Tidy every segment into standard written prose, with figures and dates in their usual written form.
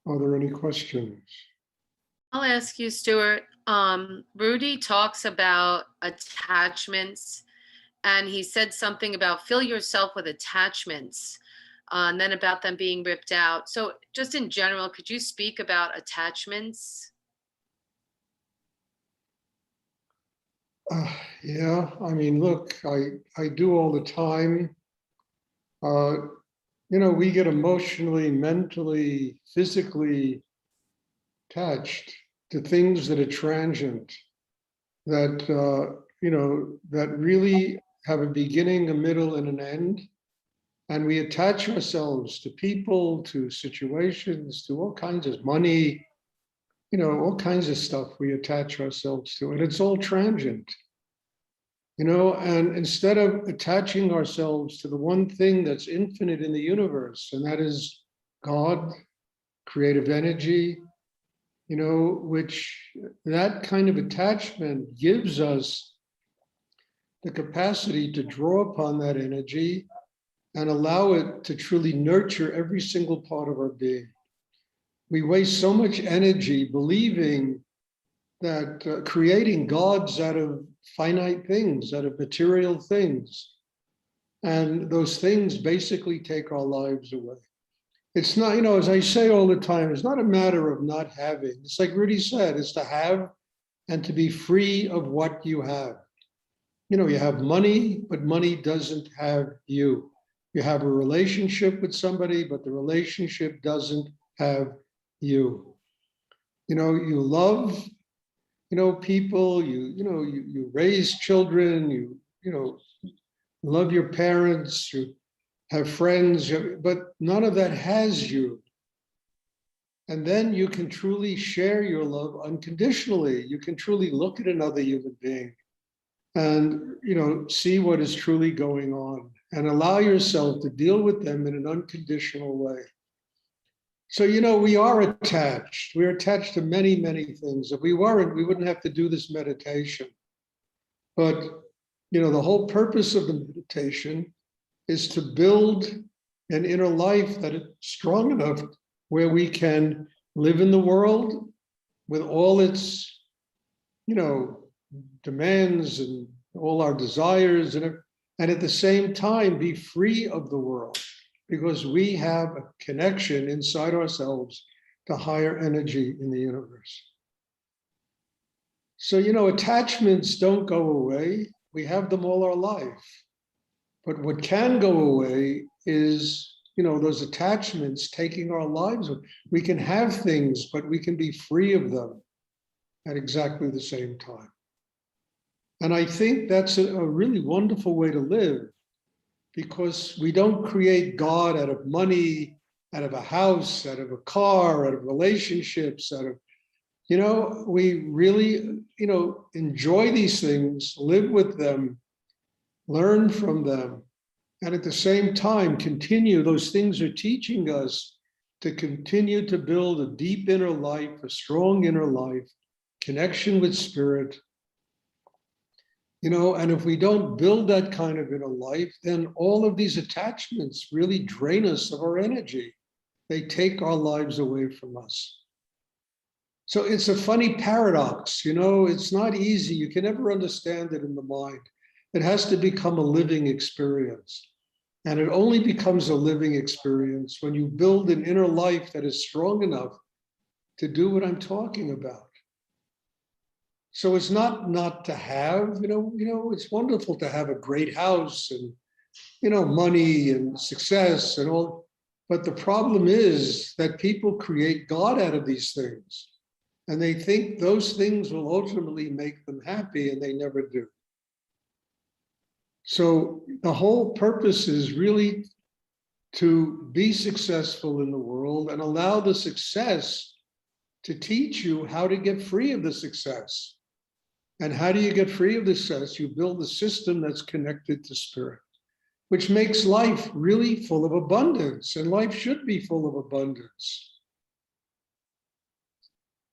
Are there any questions? I'll ask you, Stuart. Rudy talks about attachments, and he said something about fill yourself with attachments, and then about them being ripped out. So, just in general, could you speak about attachments? Yeah, I mean, look, I do all the time. Uh, we get emotionally, mentally, physically attached to things that are transient, that that really have a beginning, a middle, and an end. And we attach ourselves to people, to situations, to all kinds of money, all kinds of stuff we attach ourselves to, and it's all transient. And instead of attaching ourselves to the one thing that's infinite in the universe, and that is God, creative energy, which that kind of attachment gives us the capacity to draw upon that energy and allow it to truly nurture every single part of our being. We waste so much energy believing that creating gods out of finite things, out of material things, and those things basically take our lives away. It's not, as I say all the time, it's not a matter of not having. It's like Rudy said, it's to have and to be free of what you have. You have money, but money doesn't have you. You have a relationship with somebody, but the relationship doesn't have you. You love, people, you raise children, love your parents, you have friends, but none of that has you. And then you can truly share your love unconditionally. You can truly look at another human being and see what is truly going on and allow yourself to deal with them in an unconditional way. So we are attached. We're attached to many, many things. If we weren't, we wouldn't have to do this meditation. But the whole purpose of the meditation is to build an inner life that is strong enough where we can live in the world with all its demands and all our desires, and at the same time be free of the world, because we have a connection inside ourselves to higher energy in the universe. So, attachments don't go away. We have them all our life. But what can go away is, those attachments taking our lives. We can have things, but we can be free of them at exactly the same time. And I think that's a really wonderful way to live, because we don't create God out of money, out of a house, out of a car, out of relationships, out of, we really, enjoy these things, live with them, learn from them, and at the same time continue. Those things are teaching us to continue to build a deep inner life, a strong inner life, connection with spirit. And if we don't build that kind of inner life, then all of these attachments really drain us of our energy. They take our lives away from us. So it's a funny paradox, it's not easy. You can never understand it in the mind. It has to become a living experience. And it only becomes a living experience when you build an inner life that is strong enough to do what I'm talking about. So it's not to have, it's wonderful to have a great house and, money and success and all. But the problem is that people create God out of these things. And they think those things will ultimately make them happy, and they never do. So the whole purpose is really to be successful in the world and allow the success to teach you how to get free of the success. And how do you get free of the success? You build a system that's connected to spirit, which makes life really full of abundance. And life should be full of abundance.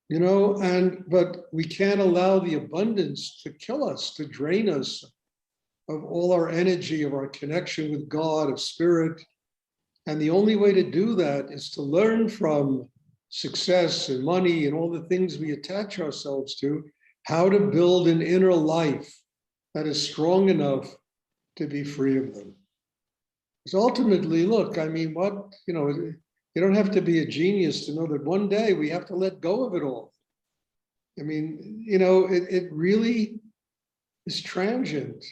But we can't allow the abundance to kill us, to drain us of all our energy, of our connection with God, of spirit. And the only way to do that is to learn from success and money and all the things we attach ourselves to, how to build an inner life that is strong enough to be free of them. Because ultimately, look, I mean, you don't have to be a genius to know that one day we have to let go of it all. I mean, it really is transient.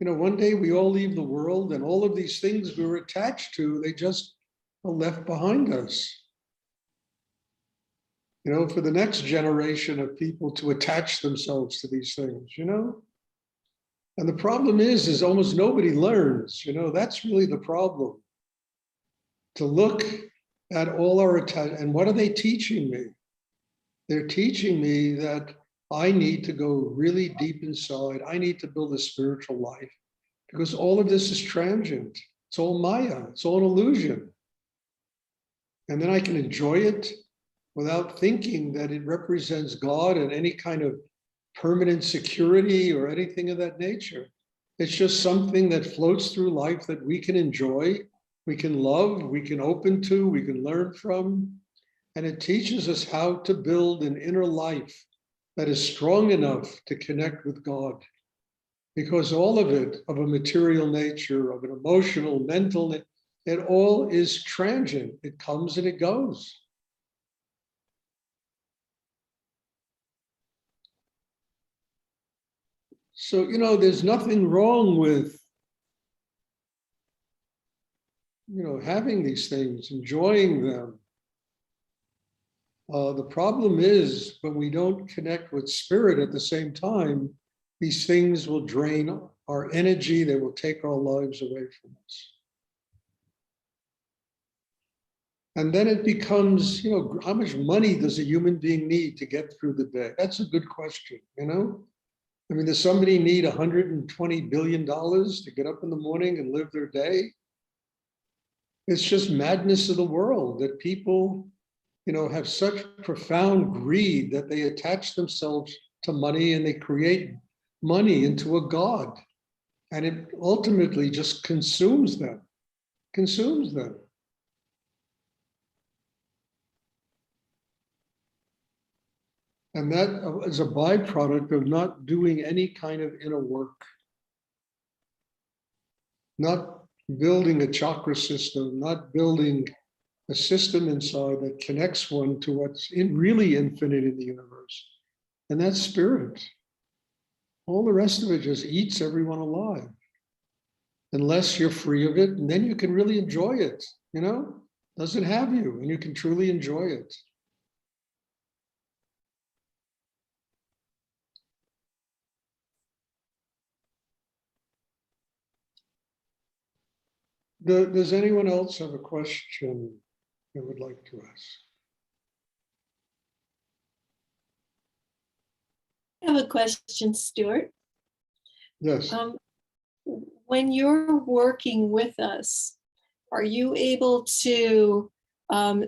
One day we all leave the world and all of these things we were attached to, they just are left behind us. For the next generation of people to attach themselves to these things, And the problem is almost nobody learns, that's really the problem. To look at all our and what are they teaching me? They're teaching me that I need to go really deep inside. I need to build a spiritual life because all of this is transient. It's all Maya. It's all an illusion. And then I can enjoy it without thinking that it represents God and any kind of permanent security or anything of that nature. It's just something that floats through life that we can enjoy, we can love, we can open to, we can learn from. And it teaches us how to build an inner life that is strong enough to connect with God. Because all of it, of a material nature, of an emotional, mental, it all is transient. It comes and it goes. So, there's nothing wrong with, having these things, enjoying them. The problem is when we don't connect with spirit at the same time, these things will drain our energy, they will take our lives away from us. And then it becomes, how much money does a human being need to get through the day? That's a good question, I mean, does somebody need $120 billion to get up in the morning and live their day? It's just madness of the world that people, have such profound greed that they attach themselves to money and they create money into a god. And it ultimately just consumes them. And that is a byproduct of not doing any kind of inner work, not building a chakra system, not building a system inside that connects one to what's really infinite in the universe. And that's spirit. All the rest of it just eats everyone alive. Unless you're free of it, and then you can really enjoy it, Doesn't have you, and you can truly enjoy it. Does anyone else have a question they would like to ask? I have a question, Stuart. Yes. When you're working with us, are you able to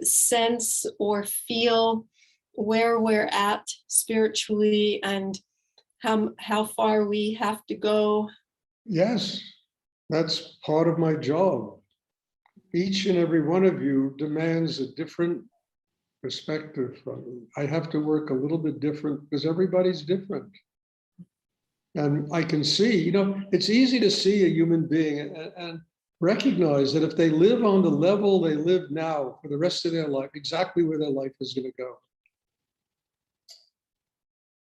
sense or feel where we're at spiritually and how far we have to go? Yes, that's part of my job. Each and every one of you demands a different perspective from me. I have to work a little bit different because everybody's different. And I can see, it's easy to see a human being and recognize that if they live on the level they live now for the rest of their life, exactly where their life is going to go.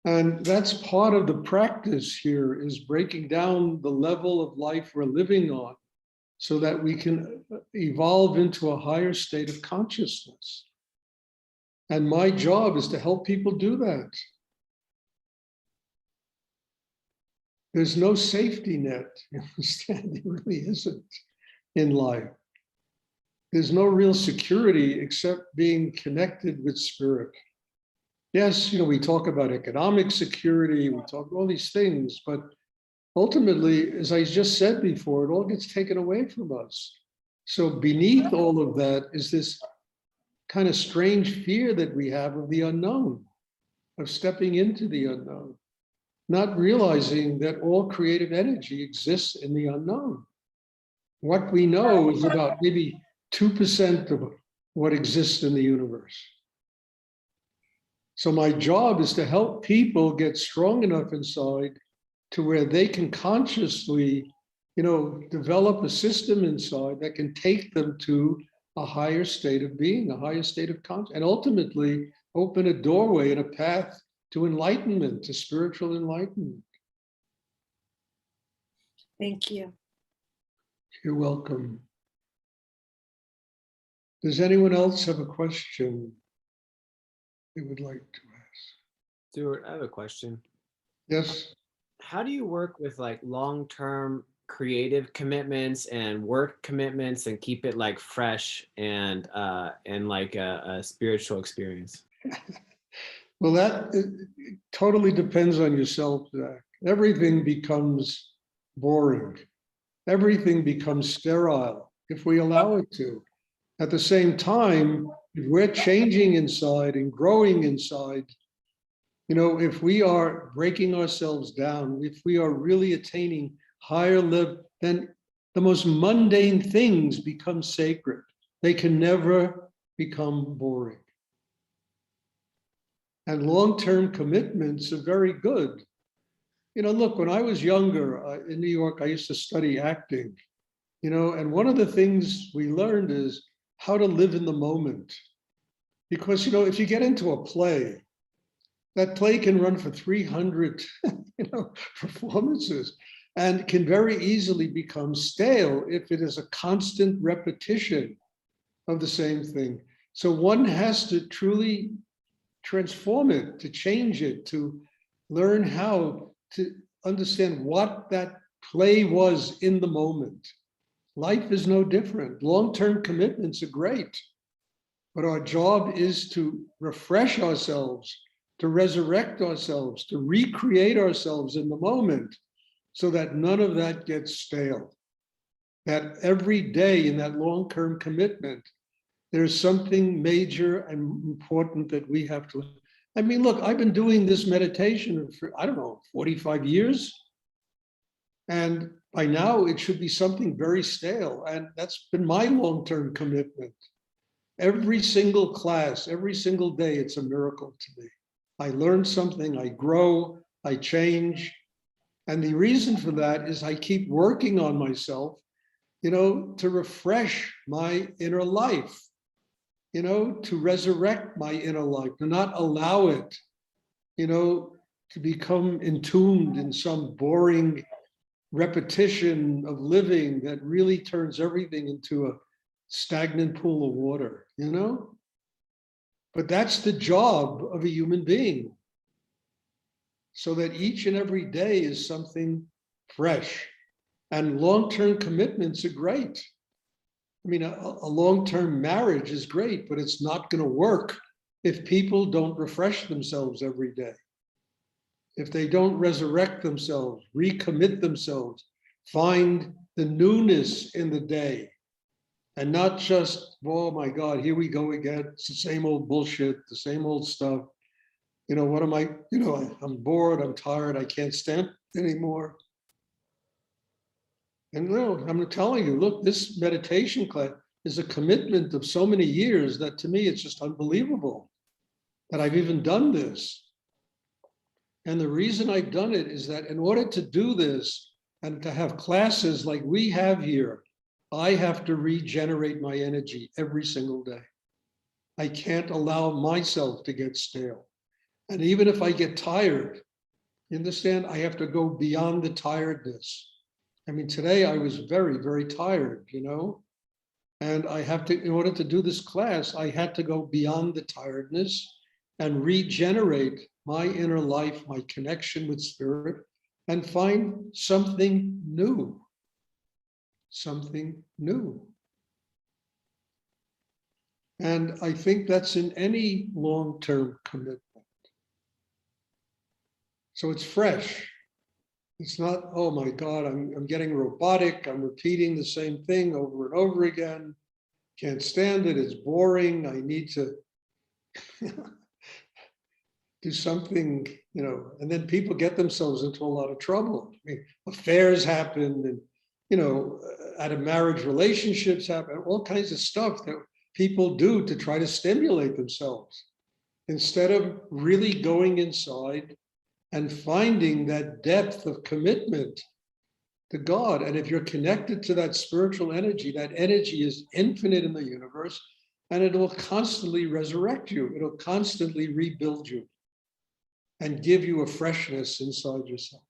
And that's part of the practice here, is breaking down the level of life we're living on so that we can evolve into a higher state of consciousness. And my job is to help people do that. There's no safety net, you understand? There really isn't in life. There's no real security except being connected with spirit. Yes, we talk about economic security, we talk all these things, but ultimately, as I just said before, it all gets taken away from us. So beneath all of that is this kind of strange fear that we have of the unknown, of stepping into the unknown, not realizing that all creative energy exists in the unknown. What we know is about maybe 2% of what exists in the universe. So my job is to help people get strong enough inside to where they can consciously, develop a system inside that can take them to a higher state of being, a higher state of consciousness, and ultimately open a doorway and a path to enlightenment, to spiritual enlightenment. Thank you. You're welcome. Does anyone else have a question they would like to ask? Stuart, I have a question. Yes. How do you work with like long-term creative commitments and work commitments and keep it like fresh and like a spiritual experience? Well, that totally depends on yourself, Zach. Everything becomes boring. Everything becomes sterile if we allow it to. At the same time, if we're changing inside and growing inside, if we are breaking ourselves down, if we are really attaining higher level, then the most mundane things become sacred. They can never become boring. And long-term commitments are very good. Look, when I was younger in New York, I used to study acting, and one of the things we learned is how to live in the moment. Because, if you get into a play, that play can run for 300, performances and can very easily become stale if it is a constant repetition of the same thing. So one has to truly transform it, to change it, to learn how to understand what that play was in the moment. Life is no different. Long-term commitments are great, but our job is to refresh ourselves, to resurrect ourselves, to recreate ourselves in the moment so that none of that gets stale. That every day in that long-term commitment, there's something major and important that we have to. I mean, look, I've been doing this meditation for, 45 years. And by now it should be something very stale. And that's been my long-term commitment. Every single class, every single day, it's a miracle to me. I learn something, I grow, I change. And the reason for that is I keep working on myself, to refresh my inner life, to resurrect my inner life, to not allow it, to become entombed in some boring repetition of living that really turns everything into a stagnant pool of water, But that's the job of a human being. So that each and every day is something fresh. And long-term commitments are great. I mean, a long-term marriage is great, but it's not going to work if people don't refresh themselves every day. If they don't resurrect themselves, recommit themselves, find the newness in the day, and not just, oh my God, here we go again. It's the same old bullshit, the same old stuff. What am I, I'm bored, I'm tired, I can't stand it anymore. And no, I'm telling you, look, this meditation class is a commitment of so many years that to me, it's just unbelievable that I've even done this. And the reason I've done it is that in order to do this and to have classes like we have here, I have to regenerate my energy every single day. I can't allow myself to get stale. And even if I get tired, you understand, I have to go beyond the tiredness. I mean, today I was very, very tired, and I have to, in order to do this class, I had to go beyond the tiredness and regenerate my inner life, my connection with spirit, and find something new. Something new. And I think that's in any long-term commitment. So it's fresh. It's not, oh my God, I'm getting robotic. I'm repeating the same thing over and over again. Can't stand it. It's boring. I need to do something, and then people get themselves into a lot of trouble. I mean, affairs happen and, out of marriage relationships happen, all kinds of stuff that people do to try to stimulate themselves. instead of really going inside and finding that depth of commitment to God. And if you're connected to that spiritual energy, that energy is infinite in the universe, and it will constantly resurrect you. It'll constantly rebuild you and give you a freshness inside yourself.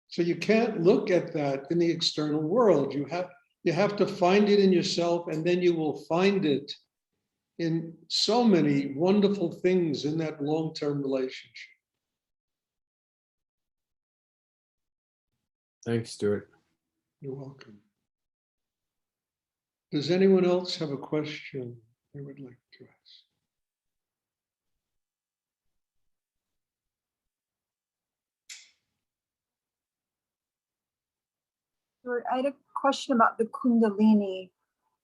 So you can't look at that in the external world. You have to find it in yourself, and then you will find it in so many wonderful things in that long-term relationship. Thanks, Stuart. You're welcome. Does anyone else have a question they would like to ask? Stuart, I had a question about the Kundalini.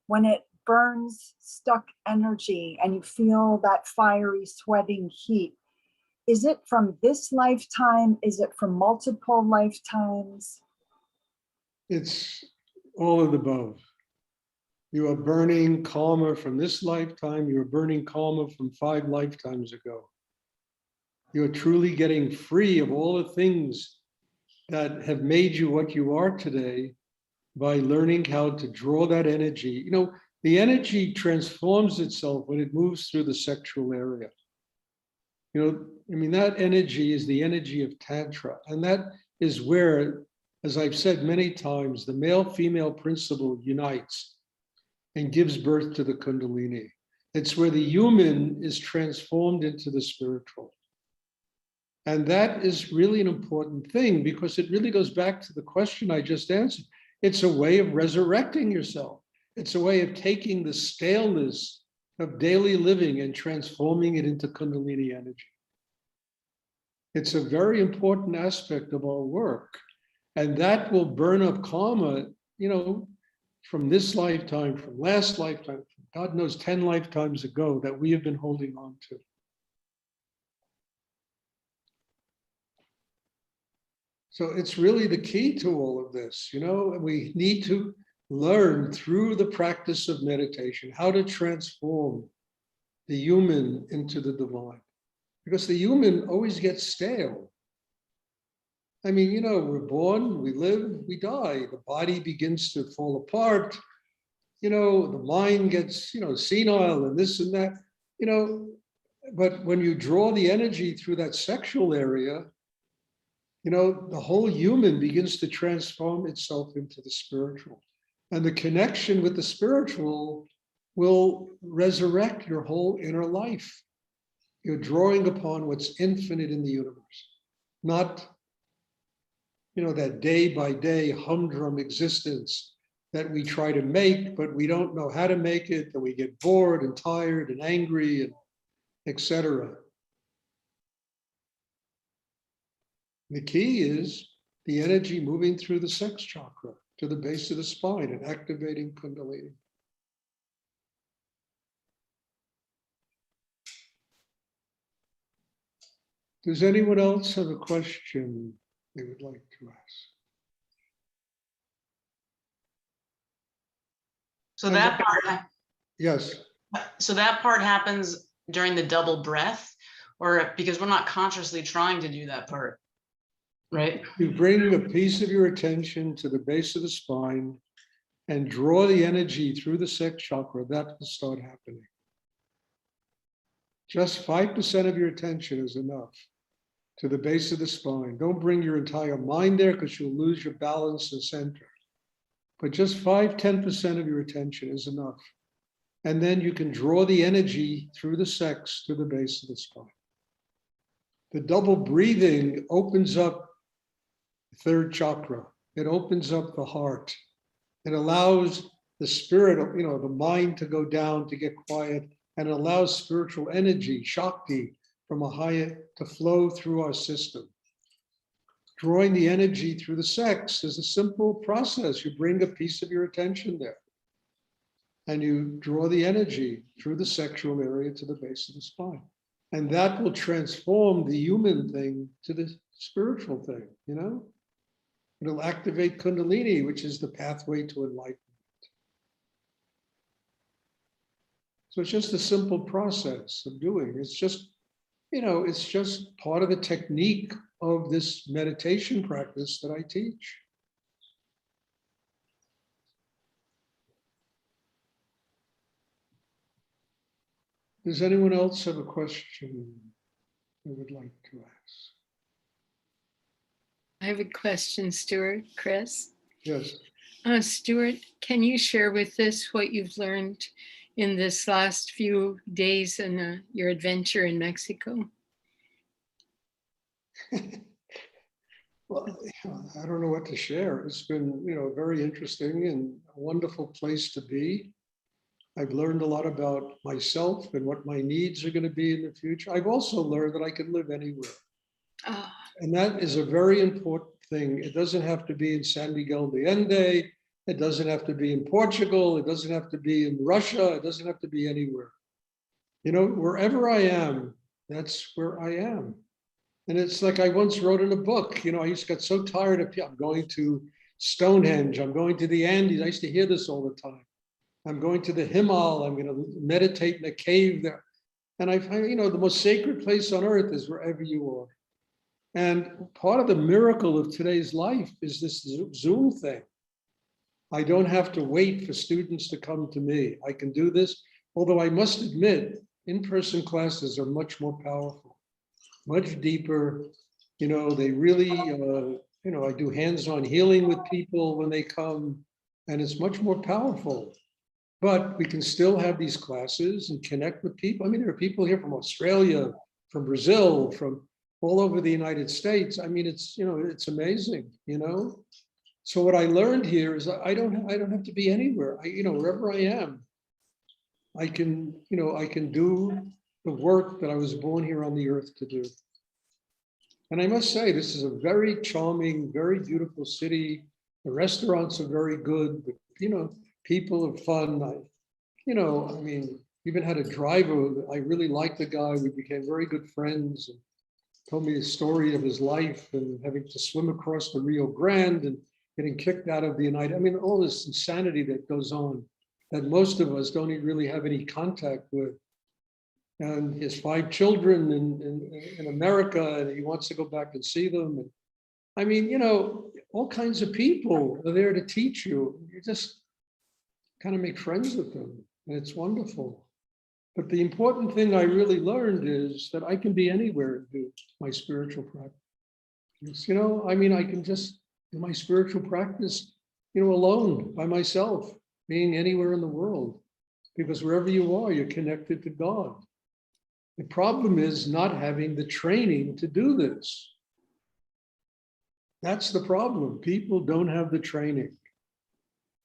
When it burns stuck energy and you feel that fiery, sweating heat, is it from this lifetime? Is it from multiple lifetimes? It's all of the above. You are burning karma from this lifetime. You are burning karma from 5 lifetimes ago. You are truly getting free of all the things that have made you what you are today by learning how to draw that energy. You know, the energy transforms itself when it moves through the sexual area. You know, I mean, that energy is the energy of Tantra. And that is where, as I've said many times, the male-female principle unites and gives birth to the Kundalini. It's where the human is transformed into the spiritual. And that is really an important thing, because it really goes back to the question I just answered. It's a way of resurrecting yourself. It's a way of taking the staleness of daily living and transforming it into Kundalini energy. It's a very important aspect of our work. And that will burn up karma, you know, from this lifetime, from last lifetime, God knows 10 lifetimes ago, that we have been holding on to. So it's really the key to all of this. You know, we need to learn through the practice of meditation how to transform the human into the divine, because the human always gets stale. I mean, you know, we're born, we live, we die. The body begins to fall apart. You know, the mind gets, you know, senile and this and that, you know, but when you draw the energy through that sexual area, you know, the whole human begins to transform itself into the spiritual. And the connection with the spiritual will resurrect your whole inner life. You're drawing upon what's infinite in the universe, not, you know, that day by day humdrum existence that we try to make, but we don't know how to make it, and we get bored and tired and angry, and etc. The key is the energy moving through the sex chakra to the base of the spine and activating Kundalini. Does anyone else have a question they would like to ask? So that part, Yes. so that part happens during the double breath, or because we're not consciously trying to do that part, right? You bring a piece of your attention to the base of the spine and draw the energy through the sex chakra. That will start happening. Just 5% of your attention is enough to the base of the spine. Don't bring your entire mind there, because you'll lose your balance and center. But just 5–10% of your attention is enough. And then you can draw the energy through the sex to the base of the spine. The double breathing opens up the third chakra. It opens up the heart. It allows the spirit, you know, the mind to go down, to get quiet, and it allows spiritual energy, Shakti, from a higher to flow through our system. Drawing the energy through the sex is a simple process. You bring a piece of your attention there, and you draw the energy through the sexual area to the base of the spine. And that will transform the human thing to the spiritual thing, you know? It'll activate Kundalini, which is the pathway to enlightenment. So it's just a simple process of doing. It's just, it's just part of the technique of this meditation practice that I teach. Does anyone else have a question they would like to ask? I have a question, Stuart, Chris. Yes. Stuart, can you share with us what you've learned in this last few days in your adventure in Mexico? Well, I don't know what to share. It's been, very interesting and a wonderful place to be. I've learned a lot about myself and what my needs are going to be in the future. I've also learned that I can live anywhere. Oh, And that is a very important thing. It doesn't have to be in San Miguel de Allende. It doesn't have to be in Portugal. It doesn't have to be in Russia. It doesn't have to be anywhere. Wherever I am, that's where I am. And it's like I once wrote in a book, I used to get so tired of people. I'm going to Stonehenge. I'm going to the Andes. I used to hear this all the time. I'm going to the Himal. I'm going to meditate in a cave there. And I find, the most sacred place on earth is wherever you are. And part of the miracle of today's life is this Zoom thing. I don't have to wait for students to come to me. I can do this, although I must admit, in-person classes are much more powerful, much deeper. They really, I do hands-on healing with people when they come, and it's much more powerful. But we can still have these classes and connect with people. I mean, there are people here from Australia, from Brazil, from all over the United States. I mean, it's amazing, So what I learned here is I don't have to be anywhere. Wherever I am, I can do the work that I was born here on the earth to do. And I must say, this is a very charming, very beautiful city. The restaurants are very good. People are fun. Even had a driver. I really liked the guy. We became very good friends. And told me the story of his life and having to swim across the Rio Grande and getting kicked out of the United. All this insanity that goes on that most of us don't really have any contact with. And his 5 children in America, and he wants to go back and see them. And all kinds of people are there to teach you. You just kind of make friends with them, and it's wonderful. But the important thing I really learned is that I can be anywhere and do my spiritual practice. I can just do my spiritual practice, alone by myself, being anywhere in the world, because wherever you are, you're connected to God. The problem is not having the training to do this. That's the problem. People don't have the training.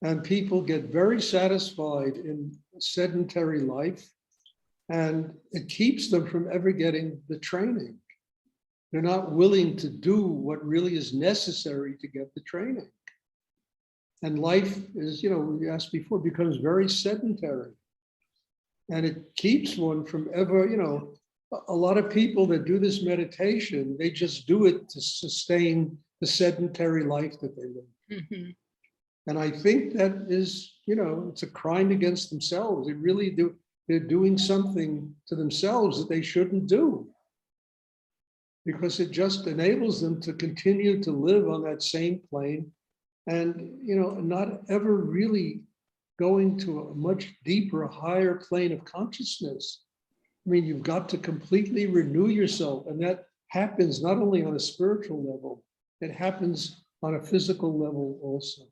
And people get very satisfied in sedentary life, and it keeps them from ever getting the training. They're not willing to do what really is necessary to get the training. And life is, we asked before, becomes very sedentary. And it keeps one from ever, a lot of people that do this meditation, they just do it to sustain the sedentary life that they live. mm-hmm. And I think that is, it's a crime against themselves. They're doing something to themselves that they shouldn't do, because it just enables them to continue to live on that same plane and, not ever really going to a much deeper, higher plane of consciousness. You've got to completely renew yourself. And that happens not only on a spiritual level, it happens on a physical level also.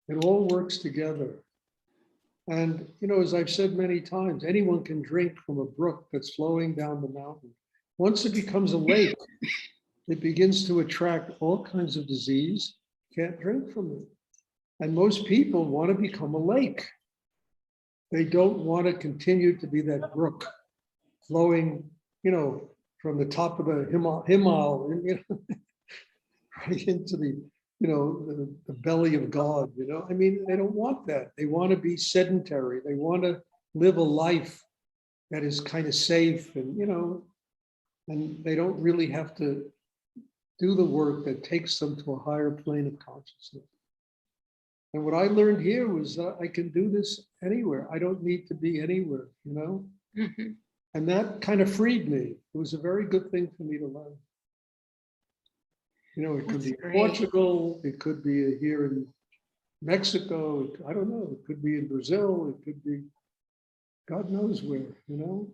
It all works together. And, as I've said many times, anyone can drink from a brook that's flowing down the mountain. Once it becomes a lake, it begins to attract all kinds of disease. Can't drink from it. And most people want to become a lake. They don't want to continue to be that brook flowing, from the top of the Himal, right into the, the belly of God, they don't want that. They want to be sedentary. They want to live a life that is kind of safe and, and they don't really have to do the work that takes them to a higher plane of consciousness. And what I learned here was that I can do this anywhere. I don't need to be anywhere, you know? Mhm. And that kind of freed me. It was a very good thing for me to learn. You know, it could That's be in great. Portugal, it could be here in Mexico, I don't know, it could be in Brazil, it could be God knows where, you know?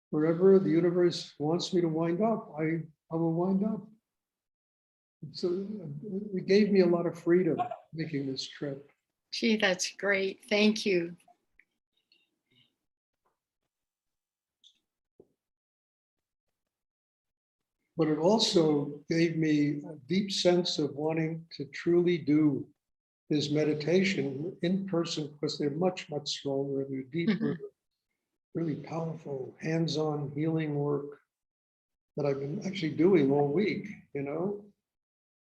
Wherever the universe wants me to wind up, I will wind up. So it gave me a lot of freedom making this trip. Gee, that's great. Thank you. But it also gave me a deep sense of wanting to truly do this meditation in person because they're much, much stronger. They're deeper, really powerful, hands-on healing work that I've been actually doing all week, you know?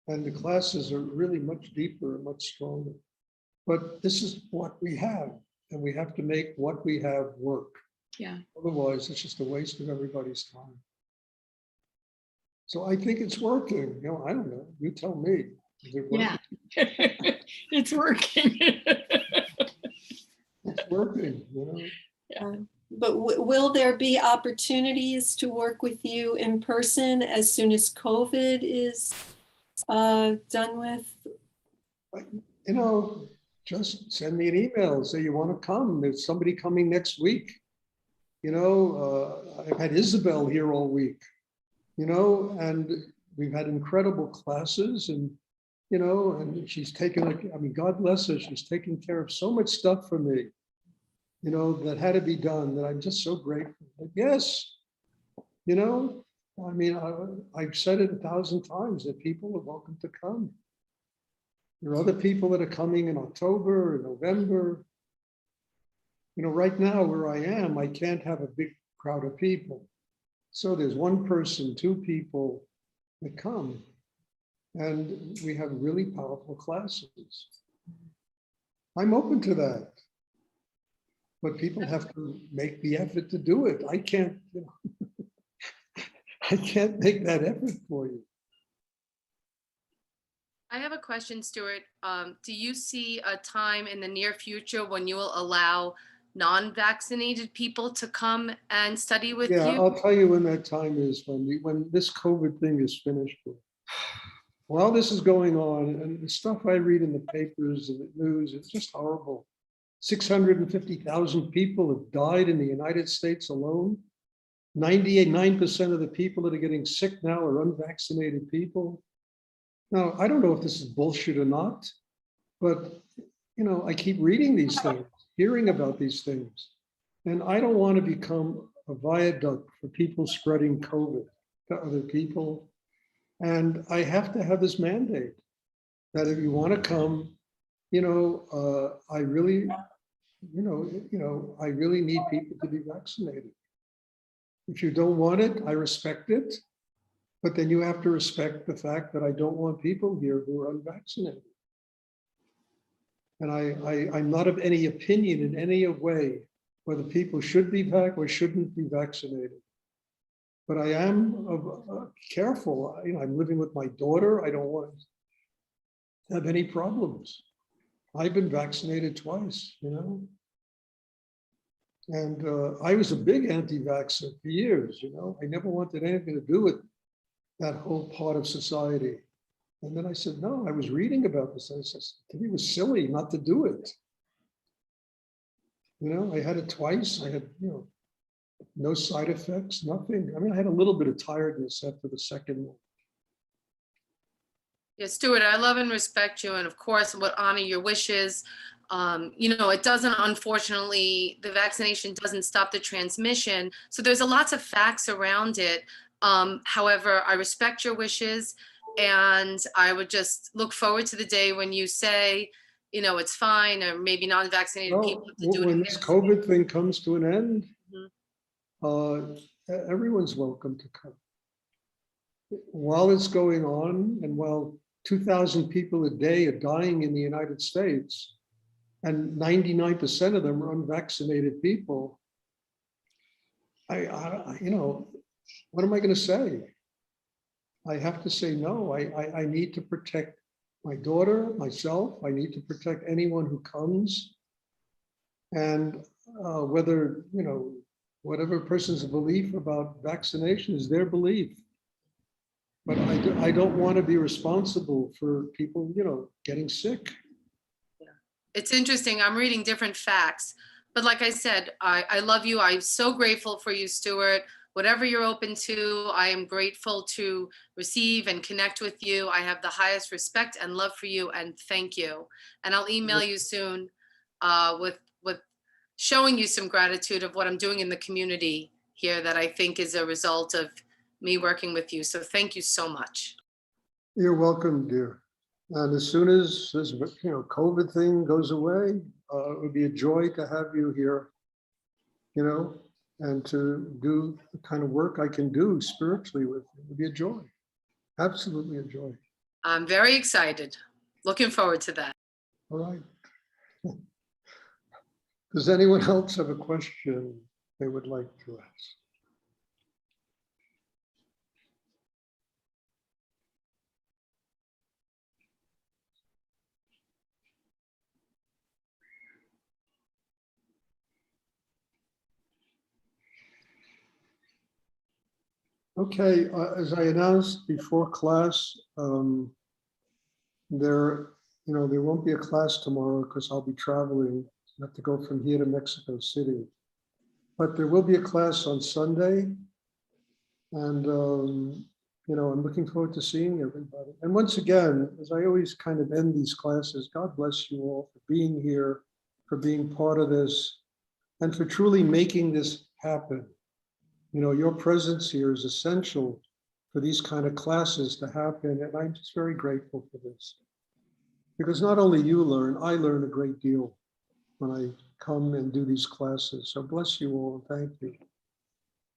And the classes are really much deeper and much stronger. But this is what we have, and we have to make what we have work. Yeah. Otherwise, it's just a waste of everybody's time. So I think it's working. You know, I don't know. You tell me. Is it working? Yeah. It's working. It's working, you know. But will there be opportunities to work with you in person as soon as COVID is done with? You know, just send me an email, say you want to come. There's somebody coming next week. You know, I've had Isabel here all week, you know, and we've had incredible classes and, you know, and she's taken, I mean, God bless her, she's taken care of so much stuff for me, you know, that had to be done that I'm just so grateful. Like, yes, you know, I mean, I've said it 1,000 times that people are welcome to come. There are other people that are coming in October or November. You know, right now where I am, I can't have a big crowd of people. So there's one person, two people that come, and we have really powerful classes. I'm open to that. But people have to make the effort to do it. I can't, you know, I can't make that effort for you. I have a question, Stuart. Do you see a time in the near future when you will allow non-vaccinated people to come and study with Yeah, you? I'll tell you when that time is, when this COVID thing is finished. While this is going on, and the stuff I read in the papers and the news, it's just horrible. 650,000 people have died in the United States alone. 99% of the people that are getting sick now are unvaccinated people. Now, I don't know if this is bullshit or not, but you know, I keep reading these things, hearing about these things, and I don't want to become a viaduct for people spreading COVID to other people. And I have to have this mandate that if you want to come, you know, I really, I really need people to be vaccinated. If you don't want it, I respect it. But then you have to respect the fact that I don't want people here who are unvaccinated. And I'm not of any opinion in any way whether people should be or shouldn't be vaccinated. But I am careful. You know, I'm living with my daughter. I don't want to have any problems. I've been vaccinated twice, you know. And I was a big anti-vaxxer for years, you know. I never wanted anything to do with that whole part of society. And then I said, no, I was reading about this. I said, it was silly not to do it. You know, I had it twice. I had, you know, no side effects, nothing. I mean, I had a little bit of tiredness after the second one. Yeah, Stuart, I love and respect you, and of course, would honor your wishes. You know, it doesn't, unfortunately, the vaccination doesn't stop the transmission. So there's a lots of facts around it. However, I respect your wishes, and I would just look forward to the day when you say, you know, it's fine, or maybe non-vaccinated people have to do it. When this COVID thing comes to an end, Mhm. everyone's welcome to come. While it's going on, and while 2,000 people a day are dying in the United States, and 99% of them are unvaccinated people, I you know, what am I going to say? I have to say, no, I need to protect my daughter, myself. I need to protect anyone who comes. And whether, you know, whatever person's belief about vaccination is their belief. But I don't want to be responsible for people, you know, getting sick. It's interesting. I'm reading different facts. But like I said, I love you. I'm so grateful for you, Stuart. Whatever you're open to, I am grateful to receive and connect with you. I have the highest respect and love for you, and thank you. And I'll email you soon with showing you some gratitude of what I'm doing in the community here that I think is a result of me working with you. So thank you so much. You're welcome, dear. And as soon as this, you know, COVID thing goes away, it would be a joy to have you here, you know, and to do the kind of work I can do spiritually with you. It would be a joy. Absolutely a joy. I'm very excited. Looking forward to that. All right. Does anyone else have a question they would like to ask? Okay, as I announced before class, there won't be a class tomorrow because I'll be traveling. I have to go from here to Mexico City. But there will be a class on Sunday. And, you know, I'm looking forward to seeing everybody. And once again, as I always kind of end these classes, God bless you all for being here, for being part of this, and for truly making this happen. You know, your presence here is essential for these kind of classes to happen. And I'm just very grateful for this. Because not only you learn, I learn a great deal when I come and do these classes. So bless you all, thank you.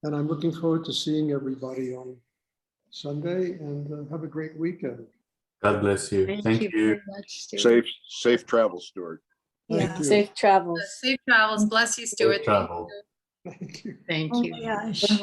And I'm looking forward to seeing everybody on Sunday, and have a great weekend. God bless you. Thank you. very much, Stuart. Safe travels, Stuart. Thank Yeah, you. safe travels. Safe travels. Bless you, Stuart. Safe travel. Thank you. Thank Oh you. my gosh.